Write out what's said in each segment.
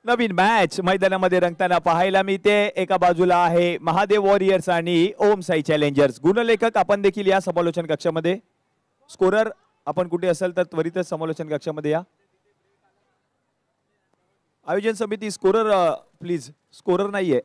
नवीन match मैदानामध्ये रंगताना पाहायला मिळते। एका बाजूला आहे महादेव वॉरियर्स आणि ओम साई चॅलेंजर्स। गुणलेखक आपण देखील या समालोचन कक्षामध्ये, स्कोरर आपण कुठे असेल तर त्वरितच समालोचन कक्षामध्ये या। आयोजन समिती स्कोरर प्लीज, स्कोरर नाहीये।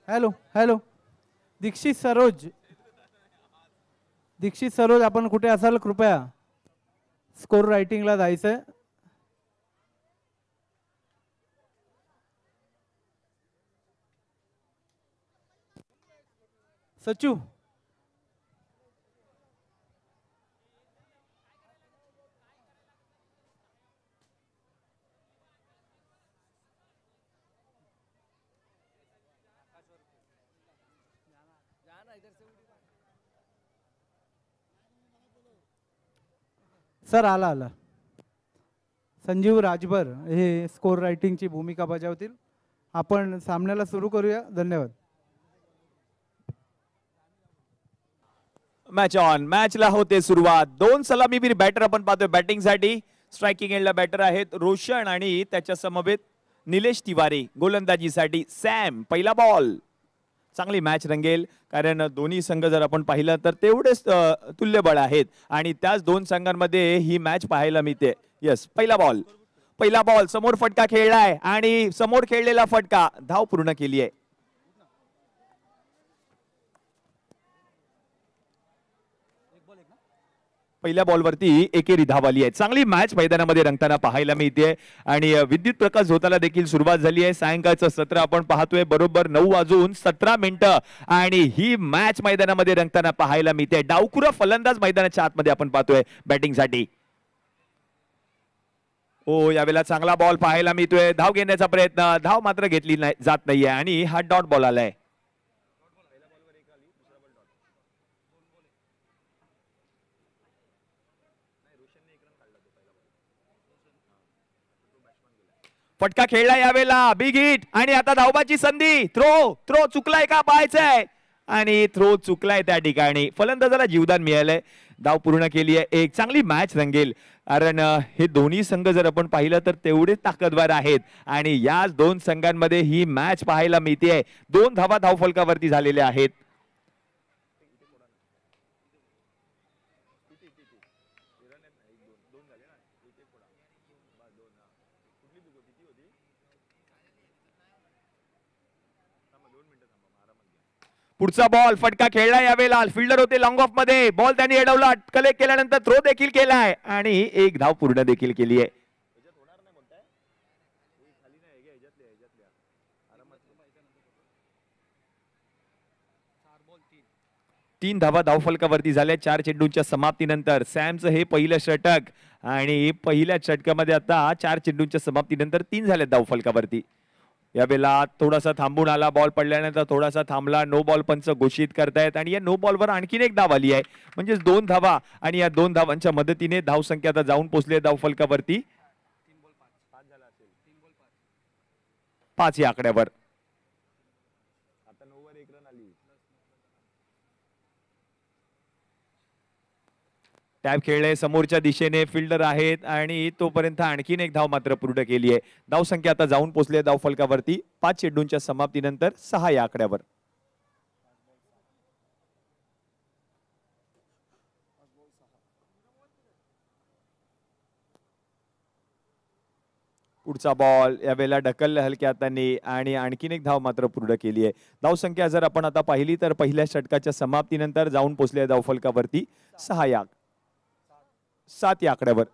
हॅलो हॅलो, दीक्षित सरोज, दीक्षित सरोज आपण कुठे असाल कृपया स्कोर रायटिंगला जायचंय। सचू सर आला आला। संजीव राजभर हे स्कोर रायटिंगची भूमिका बजावतील। आपण सामन्याला सुरू करूया। धन्यवाद। मॅच ऑन, मॅचला होते सुरुवात। दोन सलामीवीर बॅटर आपण पाहतोय बॅटिंग साठी। स्ट्रायकिंग एंडला बॅटर आहेत रोशन आणि त्याच्या समवेत निलेश तिवारी। गोलंदाजीसाठी सॅम। पहिला बॉल, चांगली मॅच रंगेल कारण दोन्ही संघ जर आपण पाहिलं तर तेवढेच तुल्यबळ आहेत आणि त्याच दोन संघांमध्ये ही मॅच पाहायला मिळते। यस, पहिला बॉल, पहिला बॉल समोर फटका खेळलाय आणि समोर खेळलेला फटका धाव पूर्ण केली आहे। पहिल्या बॉलवरती एकेरी धाव आली आहे। चांगली मॅच मैदानामध्ये रंगताना पाहायला मिळते आणि विद्युत प्रकाश झोताला देखील सुरुवात झाली आहे। सायंकाळचं सत्र आपण पाहतोय बरोबर 9:17 आणि ही मॅच मैदानामध्ये रंगताना पाहायला मिळते। डावखुरा फलंदाज मैदानाच्या आतमध्ये आपण पाहतोय बॅटिंग साठी। ओ, यावेळेला चांगला बॉल पाहायला मिळतोय। धाव घेण्याचा प्रयत्न, धाव मात्र घेतली जात नाहीये आणि हा डॉट बॉल आलाय। फटका खेळला यावेळेला, बिग हिट आणि आता धावबाची संधी। थ्रो, थ्रो चुकलाय का पाहायचंय आणि थ्रो चुकलाय त्या ठिकाणी। फलंदाजाला जीवदान मिळालंय, धाव पूर्ण केली आहे। एक चांगली मॅच रंगेल कारण हे दोन्ही संघ जर आपण पाहिलं तर तेवढे ताकदवार आहेत आणि या दोन संघांमध्ये ही मॅच पाहायला मिळते। दोन धावा धावफलकावरती झालेल्या आहेत। पुढचा बॉल, फटका खेळला यावेळेला। फिल्डर होते लॉंग ऑफ मध्ये, बॉल त्यांनी अडवला, कलेक्ट केल्यानंतर थ्रो देखील केलाय आणि एक धाव पूर्ण देखील केली आहे। तीन धावा धावफलकावरती झाल्या 4 चेंडूंच्या समाप्तीनंतर। सॅमचं हे पहिलं षटक आणि पहिल्या षटकामध्ये आता 4 चेंडूंच्या समाप्तीनंतर 3 झाले धावफलकावरती। यावेळेला थोडासा थांबून आला, बॉल पडल्यानंतर थोडासा थांबला। नो बॉल पंच घोषित करतायत आणि या नो बॉलवर आणखीन एक धाव आली आहे, म्हणजे 2 धावा आणि या 2 धावांच्या मदतीने धावसंख्या आता जाऊन पोहोचली धावफलकावरती 5 या आकड्यावर। टॅब खेळले समोरच्या दिशेने, फिल्डर आहेत आणि तोपर्यंत आणखीन एक धाव मात्र पूर्ण केली आहे। धावसंख्या आता जाऊन पोहोचली धावफलकावरती 5 चेंडूंच्या समाप्तीनंतर 6 या आकड्यावर। पुढचा बॉल यावेळेला ढकललं हलक्या हातांनी आणि आणखीन एक धाव मात्र पूर्ण केली आहे। धावसंख्या जर आपण आता पाहिली तर पहिल्या षटकाच्या समाप्तीनंतर जाऊन पोहोचले धावफलकावरती 7 या आकड्यावर।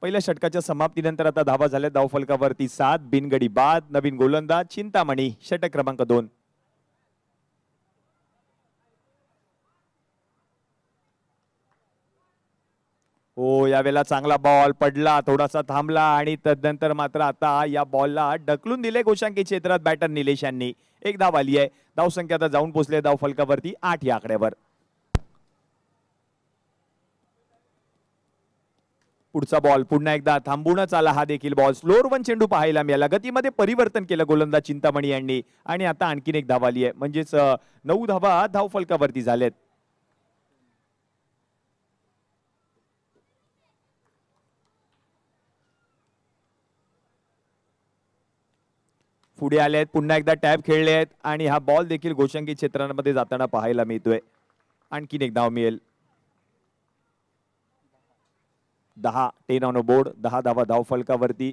पहिल्या षटकाच्या समाप्तीनंतर आता धावा झाल्या धावफलकावरती 7, बिनगडी बाद. नवीन गोलंदाज चिंतामणी, षटक क्रमांक 2. हो, यावेळेला चांगला बॉल पडला, थोडासा थांबला आणि तदनंतर मात्र आता या बॉलला ढकलून दिले गोशांकी क्षेत्रात बॅटर निलेश यांनी. एक धाव आली आहे. धावसंख्या आता जाऊन पोहोचले धावफलकावरती 8 या आकड्यावर. पुढचा बॉल पुन्हा एकदा थांबूनच आला. हा देखील बॉल स्लोअर वन चेंडू पाहायला मिळाला. गतीमध्ये परिवर्तन केलं गोलंदाज चिंतामणी यांनी आणि आता आणखीन एक धाव आली आहे. म्हणजेच 9 धावा धावफलकावरती झालेत. पुढे आले आहेत, पुन्हा एकदा टॅप खेळले आहेत आणि हा बॉल देखील गोशांकी क्षेत्रांमध्ये जाताना पाहायला मिळतोय. आणखीन एक धाव मिळेल. 10 10 ऑन बोर्ड. 10 धावा धावफलकावरती.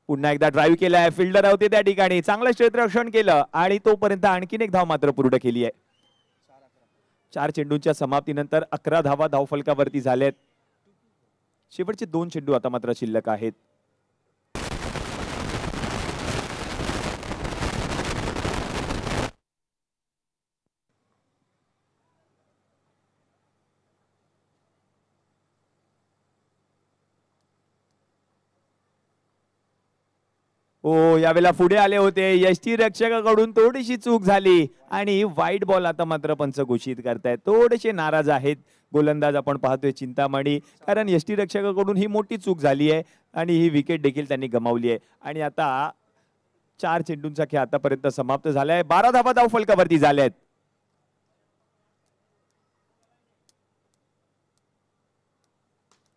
पुन्हा एकदा ड्राईव्ह केलाय. फिल्डर होते त्या ठिकाणी, चांगलं क्षेत्ररक्षण केलं आणि तोपर्यंत आणखीन एक धाव मात्र पूर्ण केली आहे. 4 चेंडूंच्या समाप्तीनंतर 11 धावा धावफलकावरती झालेत. शेवटचे 2 चेंडू आता मात्र शिल्लक आहेत. हो, यावेळेला पुढे आले होते. यष्टी रक्षकाकडून थोडीशी चूक झाली आणि वाईट बॉल आता मात्र पंच घोषित करतायत. थोडेसे नाराज आहेत गोलंदाज आपण पाहतोय चिंतामणी, कारण यष्टी रक्षकाकडून ही मोठी चूक झाली आहे आणि ही विकेट देखील त्यांनी गमावली आहे. आणि आता 4 चेंडूंचा खेळ आतापर्यंत समाप्त झालाय. 12 धावा धावफलकावरती झाल्यात.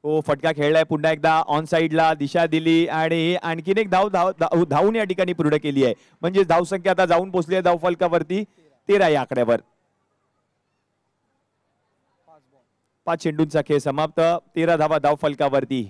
हो, फटका खेळलाय. पुन्हा एकदा ऑन साइडला दिशा दिली आणि आणखीन एक धावून या ठिकाणी पूर्ण केली आहे. म्हणजे धावसंख्या आता जाऊन पोहोचली आहे धावफलकावरती 13 या आकड्यावर. 5 चेंडूंचा खेळ समाप्त. 13 धावा धावफलकावरती.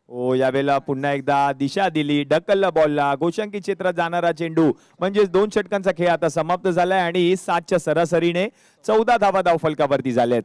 हो, यावेळेला पुन्हा एकदा दिशा दिली, ढकलला बॉलला. गोशांकी क्षेत्रात जाणारा चेंडू. म्हणजे 2 षटकांचा खेळ आता समाप्त झालाय आणि 7च्या सरासरीने 14 धावा धावफलकावरती झाल्यात.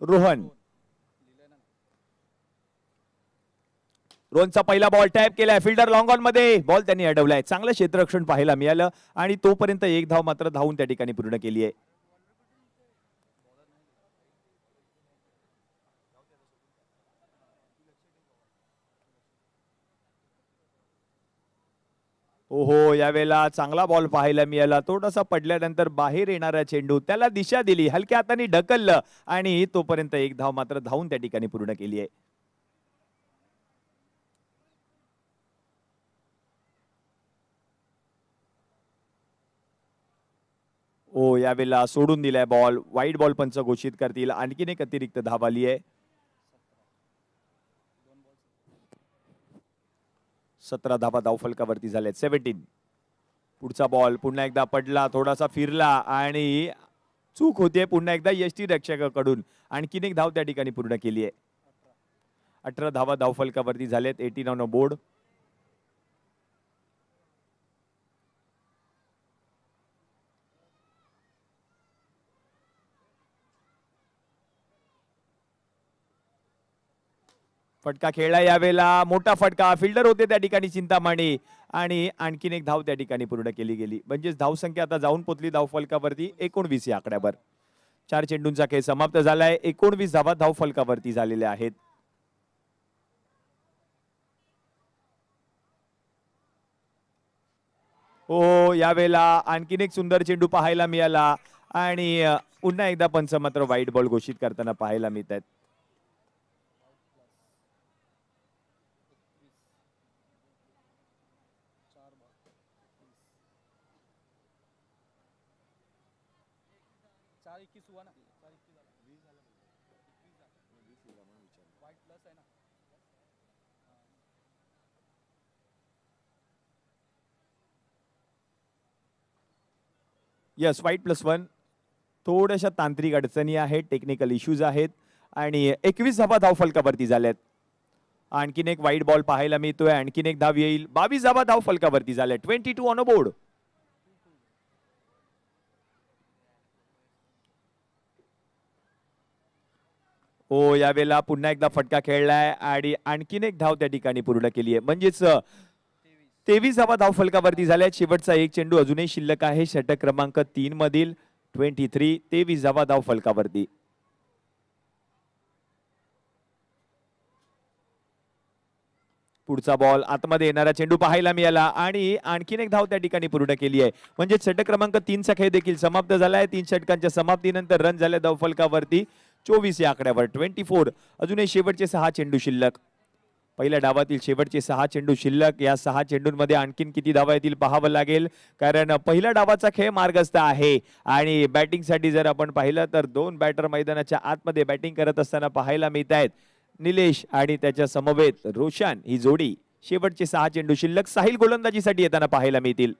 रोहन. रोहनचा पहिला बॉल टॅप केलाय. फिल्डर लॉंग ऑन मध्ये. बॉल त्यांनी अडवलाय. चांगलं क्षेत्ररक्षण पाहायला मिळालं आणि तोपर्यंत एक धाव मात्र धावून त्या ठिकाणी पूर्ण केली आहे. ओहो, यावेळेला चांगला बॉल पाहायला मिळाला. थोडासा पडल्यानंतर बाहेर येणारा चेंडू, त्याला दिशा दिली, हलक्या हाताने ढकललं आणि तोपर्यंत एक धाव मात्र धावून त्या ठिकाणी पूर्ण केली आहे. ओ, यावेळेला सोडून दिलाय बॉल. वाईट बॉल पंच घोषित करतील. आणखीन एक अतिरिक्त धाव आली आहे. 17 धावा धावफलकावरती झाल्यात. 17. पुढचा बॉल पुन्हा एकदा पडला, थोडासा फिरला आणि चूक होते पुन्हा एकदा यष्टी रक्षकाकडून. आणखीन एक धाव त्या ठिकाणी पूर्ण केली आहे. 18 धावा धावफलकावरती झालेत. 18 ऑन बोर्ड. फटका खेळला यावेळेला. मोठा फटका. फिल्डर होते त्या ठिकाणी चिंतामणी आणि आणखीन एक धाव त्या ठिकाणी पूर्ण केली गेली. म्हणजेच धावसंख्या आता जाऊन पोचली धावफलकावरती 19 या आकड्यावर. 4 चेंडूंचा खेळ समाप्त झालाय. 19 धावा धावफलकावरती झालेल्या आहेत. हो, यावेळेला आणखीन एक सुंदर चेंडू पाहायला मिळाला आणि पुन्हा एकदा पंच मात्र वाईट बॉल घोषित करताना पाहायला मिळत आहेत. यस, वाईट +1. थोड्याशा तांत्रिक अडचणी आहेत, टेक्निकल इश्यूज आहेत आणि 21 धावा धाव फलकावरती झाल्यात. आणखीन एक वाईट बॉल पाहायला मिळतोय, आणखीन एक धाव येईल. 22 धावा धाव फलकावरती झाल्या. 22 ऑन अ बोर्ड. ओ यावेळेला पुन्हा एकदा फटका खेळलाय आणि आणखीन एक धाव त्या ठिकाणी पूर्ण केली आहे. म्हणजेच 23 धावा धाव फलकावरती झाल्या. शेवटचा एक चेंडू अजूनही शिल्लक आहे षटक क्रमांक 3 मधील. 23 धावा धाव फलकावरती. पुढचा बॉल आतमध्ये येणारा चेंडू पाहायला मिळाला आणि आणखीन एक धाव त्या ठिकाणी पूर्ण केली आहे. म्हणजे षटक क्रमांक 3 चा खेळ देखील समाप्त झालाय. 3 षटकांच्या समाप्तीनंतर रन झाले धाव फलकावरती 24 या आकड्यावर. 24. अजूनही शेवटचे 6 चेंडू शिल्लक. पहिल्या डावातील शेवटचे 6 चेंडू शिल्लक. या 6 चेंडूंमध्ये आणखीन किती धावा येतील पाहावं लागेल, कारण पहिल्या डावाचा खेळ मार्गस्थ आहे. आणि बॅटिंगसाठी जर आपण पाहिलं तर 2 बॅटर मैदानाच्या आतमध्ये बॅटिंग करत असताना पाहायला मिळत आहेत. निलेश आणि त्याच्या समवेत रोशन ही जोडी. शेवटचे 6 चेंडू शिल्लक. साहिल गोलंदाजीसाठी येताना पाहायला मिळतील.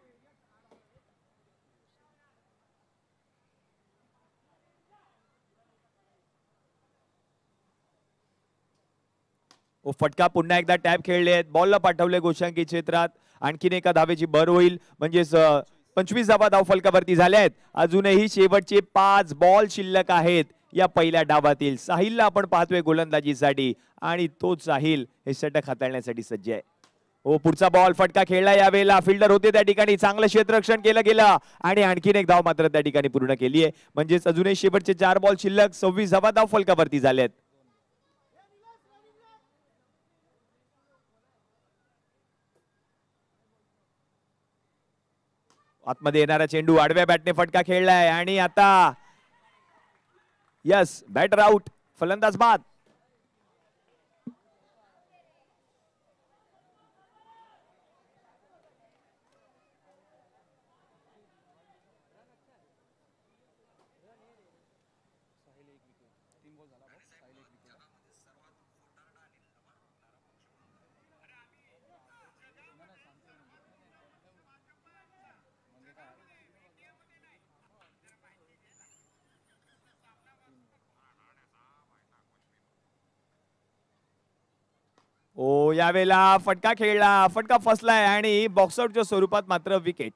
फटका पुन्हा एकदा टॅप खेळले आहेत. बॉलला पाठवले गोशांकी क्षेत्रात. आणखीन एका धावेची भर होईल. म्हणजेच 25 धावा धाव फलकावरती झाल्या आहेत. अजूनही शेवटचे 5 बॉल शिल्लक आहेत या पहिल्या डावातील. साहिलला आपण पाहतोय गोलंदाजीसाठी आणि तोच साहिल हे षटक हाताळण्यासाठी सज्ज आहे. पुढचा बॉल फटका खेळला. यावेळेला फिल्डर होते त्या ठिकाणी. चांगलं क्षेत्ररक्षण केलं गेलं आणि आणखीन एक धाव मात्र त्या ठिकाणी पूर्ण केली आहे. म्हणजेच अजूनही शेवटचे 4 बॉल शिल्लक. 26 धावा धाव फलकावरती झाल्यात. आतमध्ये येणारा चेंडू आडव्या बॅटने फटका खेळलाय आणि आता यस, बॅटर आउट, फलंदाज बाद. यावेळेला फटका खेळला. फटका फसलाय आणि बॉक्सआउटच्या स्वरूपात मात्र विकेट.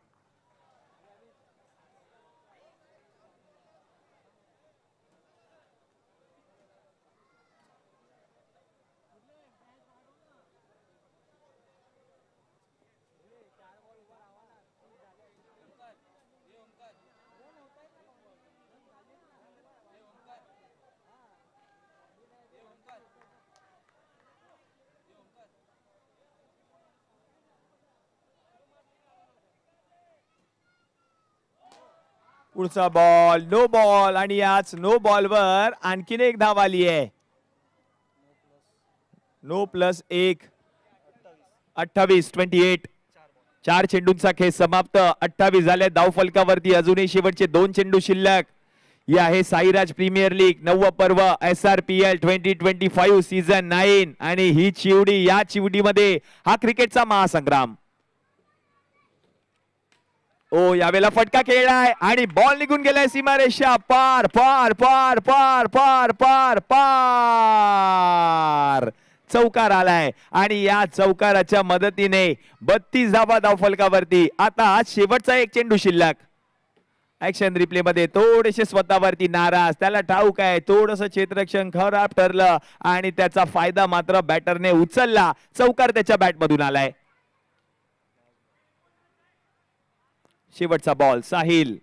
पुढचा बॉल नो बॉल आणि याच नो बॉलवर आणखीन एक धाव आली आहे. No plus 1 28. 28. 4 चेंडूंचा खेळ समाप्त. 28 झाले धाव फलकावरती. अजूनही शेवटचे 2 चेंडू शिल्लक. ही आहे साईराज प्रीमियर लीग 9व पर्व SRPL 2025 सीझन 9 आणि ही चिवडी, या चिवडीमध्ये हा क्रिकेटचा महासंग्राम. यावेळेला फटका खेळलाय आणि बॉल निघून गेलाय सीमारेषा पार पार पार पार पार पार पार. चौकार आलाय आणि या चौकाराच्या मदतीने 32 धावा धाव फलकावरती. आता शेवटचा एक चेंडू शिल्लक. ऍक्शन रिप्ले मध्ये थोडेसे स्वतःवरती नाराज. त्याला ठाऊक आहे थोडस क्षेत्ररक्षण खराब ठरलं आणि त्याचा फायदा मात्र बॅटरने उचलला. चौकार त्याच्या बॅटमधून आलाय. शेवटचा बॉल साहिल.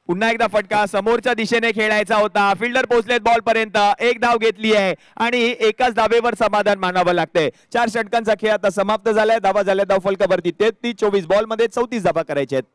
पुन्हा एकदा फटका समोरच्या दिशेने खेळायचा होता. फिल्डर पोहोचलेत बॉल पर्यंत. एक धाव घेतली आहे आणि एकाच धावेवर समाधान मानावं लागतंय. 4 षटकांचा खेळ आता समाप्त झालाय. धावा झाल्या धाव फलकावरती 33. 24 बॉल मध्ये 34 धावा करायच्या आहेत.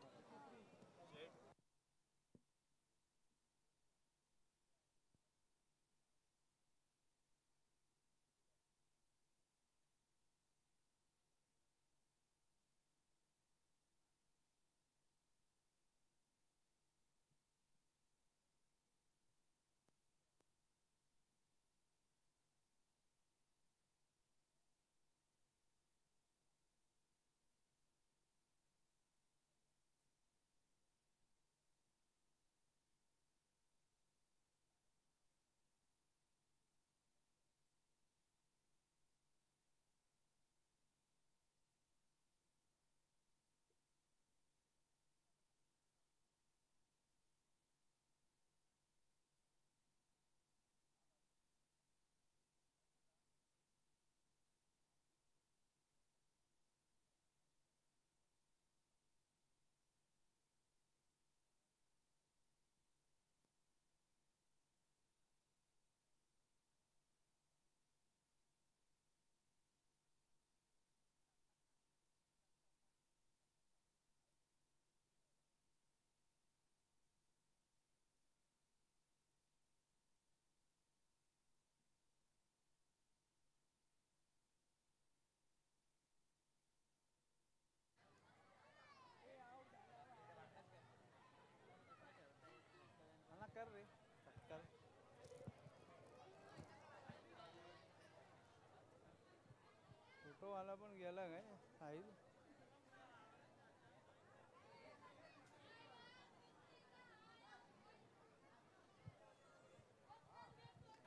पण गेला काय साहिल?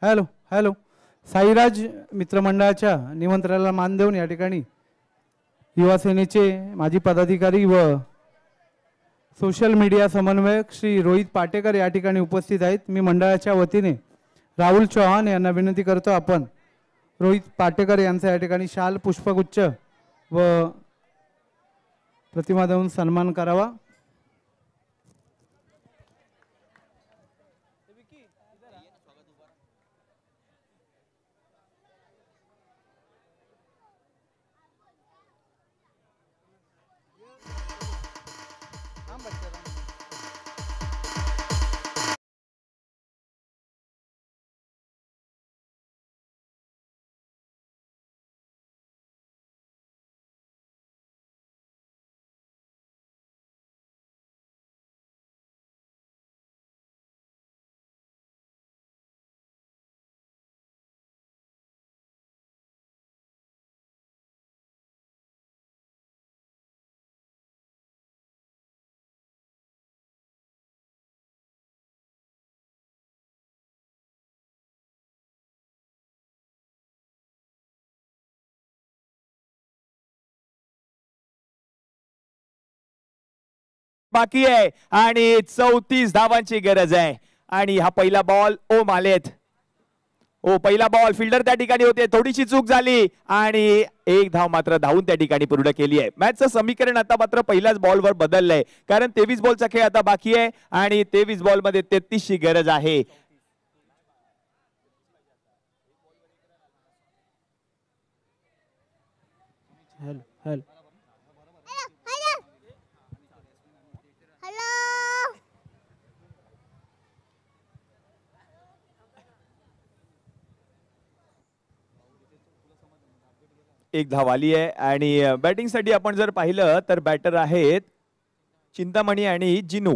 Hello hello. साईराज मित्रमंडळाच्या निमंत्रणाला मान देऊन या ठिकाणी युवा सेनेचे माजी पदाधिकारी व सोशल मीडिया समन्वयक श्री रोहित पाटेकर या ठिकाणी उपस्थित आहेत. मी मंडळाच्या वतीने राहुल चौहान यांना विनंती करतो आपण रोहित पाटेकर यांचा या ठिकाणी शाल पुष्पगुच्छ व प्रतिमा देऊन सन्मान करावा. बाकी आहे आणि 34 धावांची गरज आहे. आणि हा पहिला बॉल ओम आलेत. ओ पहिला बॉल फिल्डर त्या ठिकाणी होते, थोडीशी चूक झाली आणि एक धाव मात्र धावून त्या ठिकाणी पूर्ण केली आहे. मॅचचं समीकरण आता मात्र पहिल्याच बॉलवर बदललंय, कारण 23 बॉलचा खेळ आता बाकी आहे आणि 23 बॉल मध्ये 33 ची गरज आहे. Hello hello. एक धाव आली आहे आणि बॅटिंग साठी आपण जर पाहिलं तर बॅटर आहेत चिंतामणी आणि जिनू.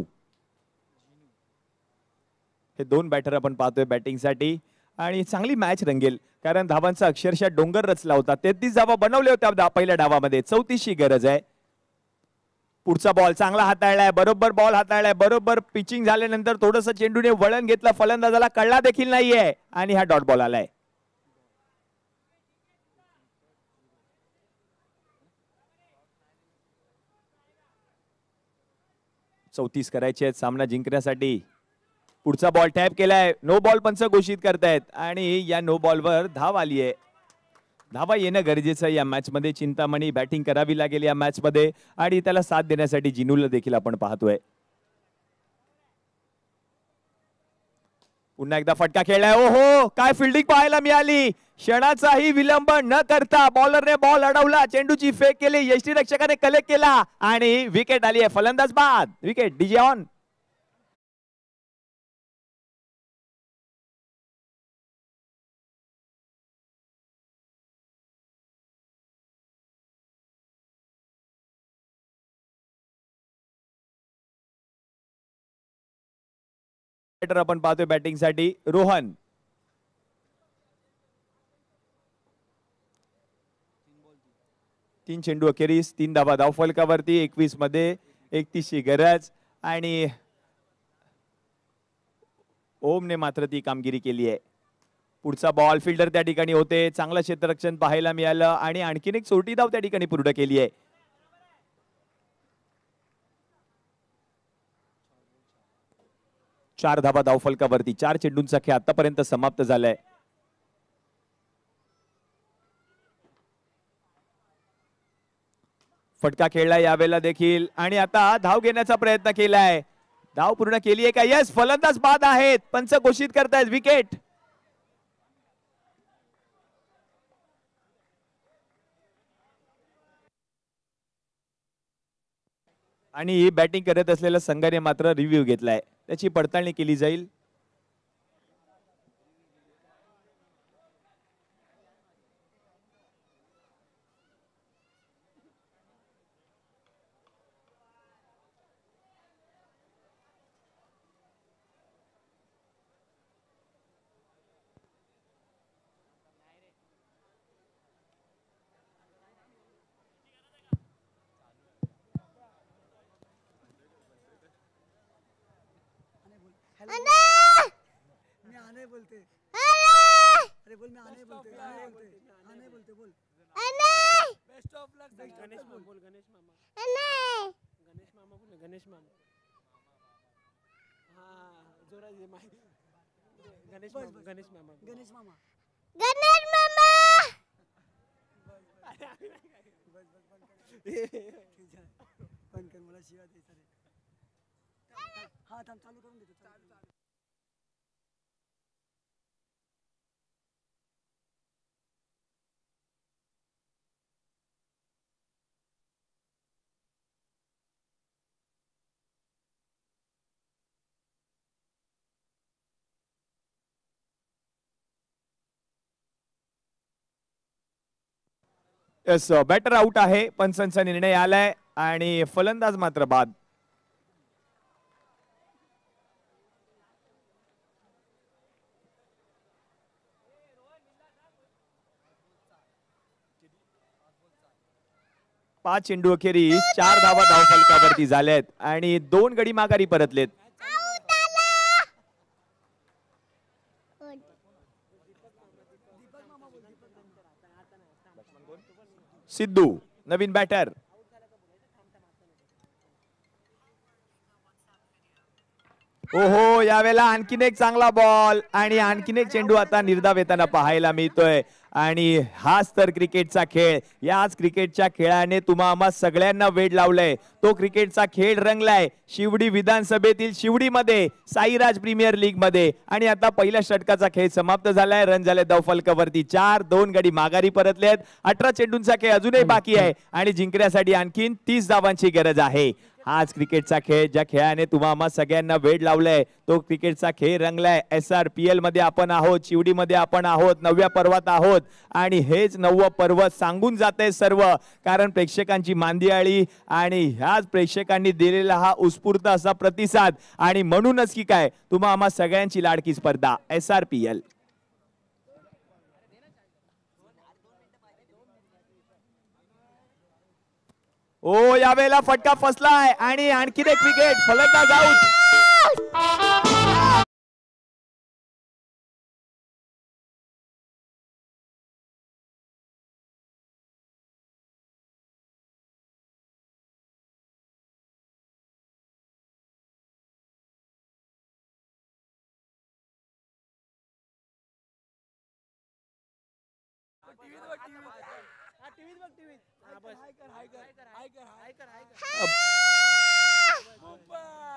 हे दोन बॅटर आपण पाहतोय बॅटिंग साठी आणि चांगली मॅच रंगेल, कारण धावांचा अक्षरशः डोंगर रचला होता. 33 धावा बनवल्या होत्या पहिल्या डावामध्ये, 34 ची गरज आहे. पुढचा बॉल चांगला हाताळलाय, बरोबर बॉल हाताळलाय, बरोबर पिचिंग झाल्यानंतर थोडंसं चेंडूने वळण घेतलं, फलंदाजाला कळला देखील नाहीये आणि हा डॉट बॉल आलाय. चौतीस करायचे आहेत सामना जिंकण्यासाठी. पुढचा बॉल टॅप केलाय, नो बॉल पंच घोषित करतायत आणि या नो बॉलवर धाव आली आहे. धावा येणं गरजेचं आहे या मॅच मध्ये. चिंतामणी बॅटिंग करावी लागेल या मॅच मध्ये आणि त्याला साथ देण्यासाठी जिनूला देखील आपण पाहतोय. पुन्हा एकदा फटका खेळलाय. ओहो, काय फिल्डिंग पाहायला मिळाली. क्षणाचाही विलंब न करता बॉलरने बॉल अडवला, चेंडूची फेक केली, यष्टीरक्षकाने कलेक्ट केला आणि विकेट आली आहे. फलंदाज बाद, विकेट. DJ on. आपण पाहतोय बॅटिंग साठी रोहन. तीन चेंडू अखेरीस 3 धावा धावफलकावरती. 21 मध्ये 31 ची गरज आणि ओमने मात्र ती कामगिरी केली आहे. पुढचा बॉल फिल्डर त्या ठिकाणी होते, चांगलं क्षेत्ररक्षण पाहायला मिळालं आणि आणखीन एक सोटी धाव त्या ठिकाणी पूर्ण केली आहे. 4 धावा धावफलकावरती. 4 चेंडूंचा खेळ आतापर्यंत समाप्त झालाय. फटका खेळला यावेळेला देखील आणि आता धाव घेण्याचा प्रयत्न केलाय. धाव पूर्ण केली आहे का? यस, फलंदाज बाद आहेत, पंच घोषित करतायत विकेट. आणि बॅटिंग करत असलेल्या संघाने मात्र रिव्ह्यू घेतलाय, त्याची पडताळणी केली जाईल. मैं आने बोलते अरे बोल मैं आने बोलते आने बोलते बोल बेस्ट ऑफ लक गणेश मामा बोल गणेश मामा गणेश मामा बोल गणेश मामा हाँ जोरा ये माई गणेश मामा गणेश मामा गणेश मामा बंद कर मला शिवा दे सर हाँ थांब चालू करून देतो चालू यस बॅटर आउट आहे. पंचांचा निर्णय आलाय आणि फलंदाज मात्र बाद. पाच चेंडू अखेरीस 4 धावा धावफलकावरती झाल्यात आणि 2 गडी माघारी परतलेत. सिद्धू नवीन बॅटर. ओहो यावेळेला आणखीन एक चांगला बॉल आणि आणखीन एक चेंडू आता निर्धाव येताना पाहायला मिळतोय. आणि हाच तर क्रिकेटचा खेळ. याच क्रिकेटच्या खेळाने तुम्हा आम्हा सगळ्यांना वेड लावलंय. तो क्रिकेटचा खेळ रंगलाय शिवडी विधानसभेतील शिवडीमध्ये साईराज प्रीमियर लीग मध्ये. आणि आता पहिल्या षटकाचा खेळ समाप्त झालाय. रन झाले धावफलकावरती 4. 2 गडी माघारी परतलेत. 18 चेंडूंचा खेळ अजूनही बाकी आहे आणि जिंकण्यासाठी आणखीन 30 धावांची गरज आहे. हाच क्रिकेटचा खेळ ज्या खेळाने तुम्हा आम्हा सगळ्यांना वेड लावलंय. तो क्रिकेटचा खेळ रंगलाय. SRPL मध्ये आपण आहोत, शिवडीमध्ये आपण आहोत, 9व्या पर्वात आहोत आणि हेच 9वं पर्व सांगून जाते सर्व. कारण प्रेक्षकांची मांदियाळी आणि ह्याच प्रेक्षकांनी दिलेला हा उत्स्फूर्त असा प्रतिसाद आणि म्हणूनच की काय तुम्हा आम्हा सगळ्यांची लाडकी स्पर्धा SRPL. ओ यावेळेला फटका फसलाय आणि आणखीन एक विकेट. फलंदाज आउट.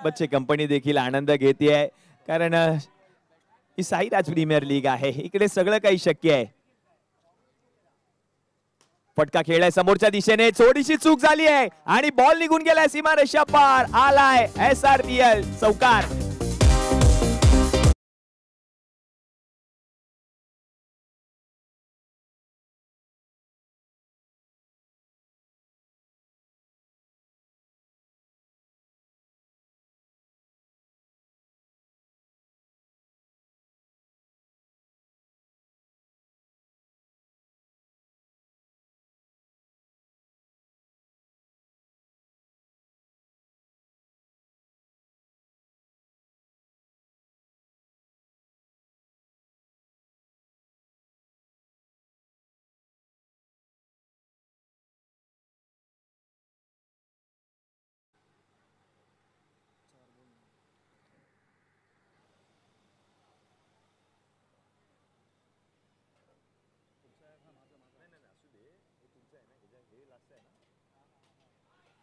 बच्चे कंपनी देखील आनंद घेते कारण ही साईराज प्रीमियर लीग आहे. इकडे सगळं काही शक्य आहे. फटका खेळलाय समोरच्या दिशेने. थोडीशी चूक झाली आहे आणि बॉल निघून गेलाय सीमारेषा पार. आलाय SRPL चौकार.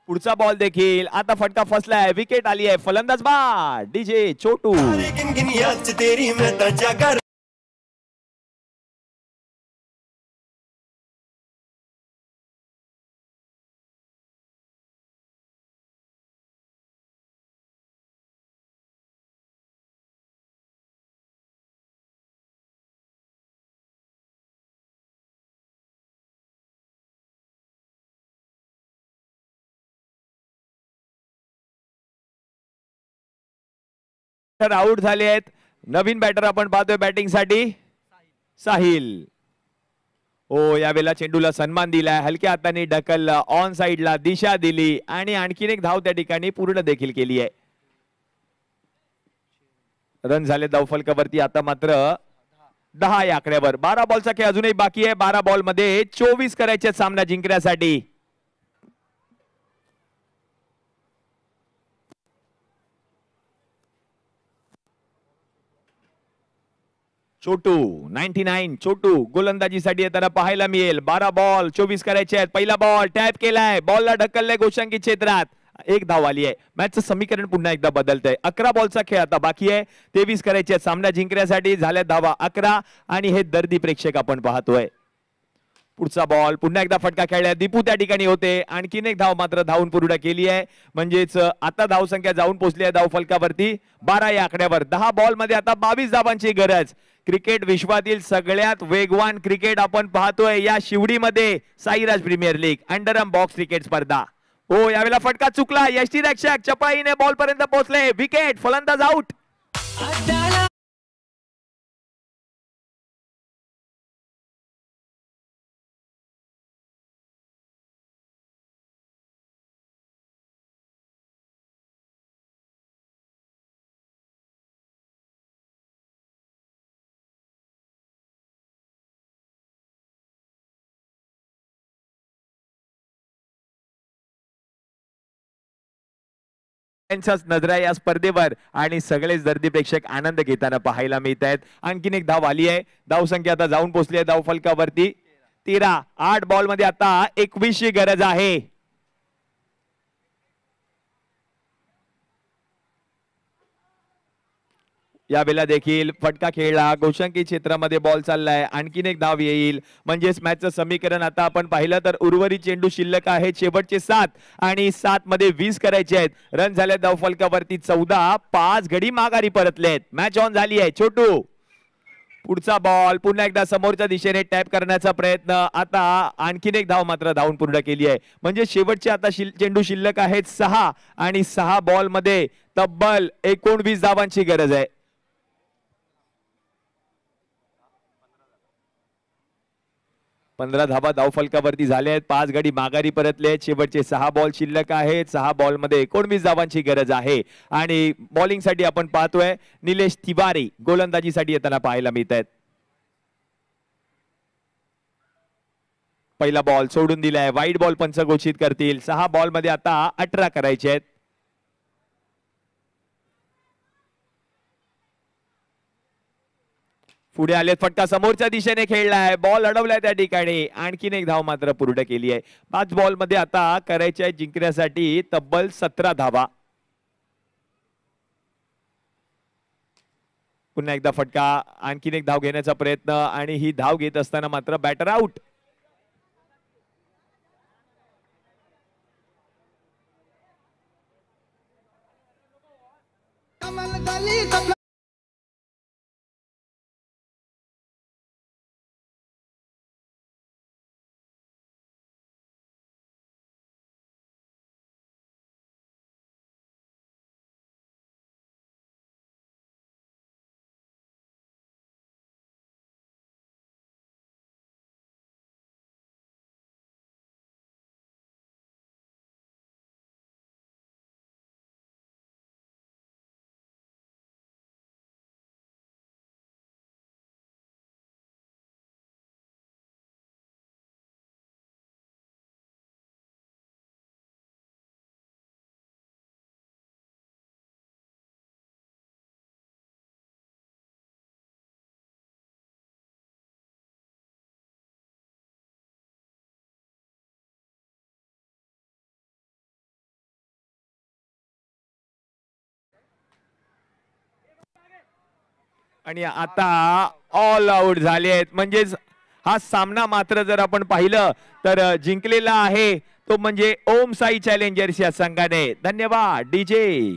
पुढचा बॉल देखील आता फटका फसलाय. विकेट आली आहे. फलंदाज बाद. डीजे छोटू. आउट झाले आहेत. नवीन बॅटर आपण पाहतोय बॅटिंग साठी साहिल. ओ यावेळेला चेंडूला सन्मान दिलाय. हलक्या हाताने ढकललं. ऑन साइडला दिशा दिली आणि आणखीन एक धाव त्या ठिकाणी पूर्ण देखील केली आहे. रन झाले धावफलकावरती. आता मात्र 10 या आकड्यावर. 12 बॉलचा खेळ अजूनही बाकी आहे. 12 बॉल मध्ये 24 करायचे सामना जिंकण्यासाठी. छोटू 99 छोटू गोलंदाजीसाठी येताना पाहायला मिळेल. 12 बॉल 24 करायचे आहेत. पहिला बॉल टॅप केलाय, बॉलला ढकललाय गोशांकी क्षेत्रात. एक धाव आली आहे. मॅचचं समीकरण पुन्हा एकदा बदलतंय. 11 बॉलचा खेळ आता बाकी आहे. 23 करायचे आहेत सामना जिंकण्यासाठी. झाल्या धावा 11 आणि हे दर्दी प्रेक्षक आपण पाहतोय. पुढचा बॉल पुन्हा एकदा फटका खेळलाय. दीपू त्या ठिकाणी होते. आणखीन एक धाव मात्र धावून पूर्ण केली आहे. म्हणजेच आता धावसंख्या जाऊन पोहोचली आहे धावफलकावरती 12 या आकड्यावर. 10 बॉल मध्ये आता 22 धावांची गरज. क्रिकेट विश्वातील सगळ्यात वेगवान क्रिकेट आपण पाहतोय या शिवडीमध्ये. Sairaj premier league underarm box cricket स्पर्धा. हो, यावेळेला फटका चुकला. यष्टीरक्षक चपळाईने बॉल पर्यंत पोहोचले. विकेट, फलंदाज आउट. त्यांच्याच नजरा या स्पर्धेवर आणि सगळेच दर्दी प्रेक्षक आनंद घेताना पाहायला मिळत आहेत. आणखीन एक धाव आली आहे. धाव संख्या आता जाऊन पोहोचली आहे धावफलकावरती 13. 8 बॉल मध्ये आता 21 ची गरज आहे. यावेळेला देखील फटका खेळला. गोशांकी क्षेत्रामध्ये बॉल चाललाय. आणखीन एक धाव येईल. म्हणजेच मॅचचं समीकरण आता आपण पाहिलं तर उर्वरित चेंडू शिल्लक आहेत शेवटचे 7 आणि 7 मध्ये 20 करायचे आहेत. रन झाले धावफलकावरती 14. 5 गडी माघारी परतलेत. मॅच ऑन झाली आहे. छोटू पुढचा बॉल पुन्हा एकदा समोरच्या दिशेने टॅप करण्याचा प्रयत्न. आता आणखीन एक धाव मात्र धावून पूर्ण केली आहे. म्हणजे शेवटचे आता चेंडू शिल्लक आहेत 6 आणि 6 बॉल मध्ये तब्बल 19 धावांची गरज आहे. 15 धावा धावफलकावरती झाले आहेत. 5 गडी माघारी परतले आहेत. शेवटचे 6 बॉल शिल्लक आहेत. 6 बॉल मध्ये 19 धावांची गरज आहे. आणि बॉलिंग साठी आपण पाहतोय निलेश तिवारी गोलंदाजीसाठी येताना पाहायला मिळत आहेत. पहिला बॉल सोडून दिलाय. वाईड बॉल पंच घोषित करतील. 6 बॉल मध्ये आता 18 करायचे आहेत. पुढे आले. फटका समोरच्या दिशेने खेळलाय. बॉल अडवलाय त्या ठिकाणी. आणखीन एक धाव मात्र पूर्ण केली आहे. 5 बॉल मध्ये आता करायच्या जिंकण्यासाठी तब्बल 17 धावा. पुन्हा एकदा फटका. आणखीन एक धाव घेण्याचा प्रयत्न आणि ही धाव घेत असताना मात्र बॅटर आउट. आणि आता ऑल आउट झाले आहेत. म्हणजेच हा सामना मात्र जर आपण पाहिलं तर जिंकलेला आहे तो म्हणजे ओम साई चॅलेंजर्स या संघाने. धन्यवाद डीजे.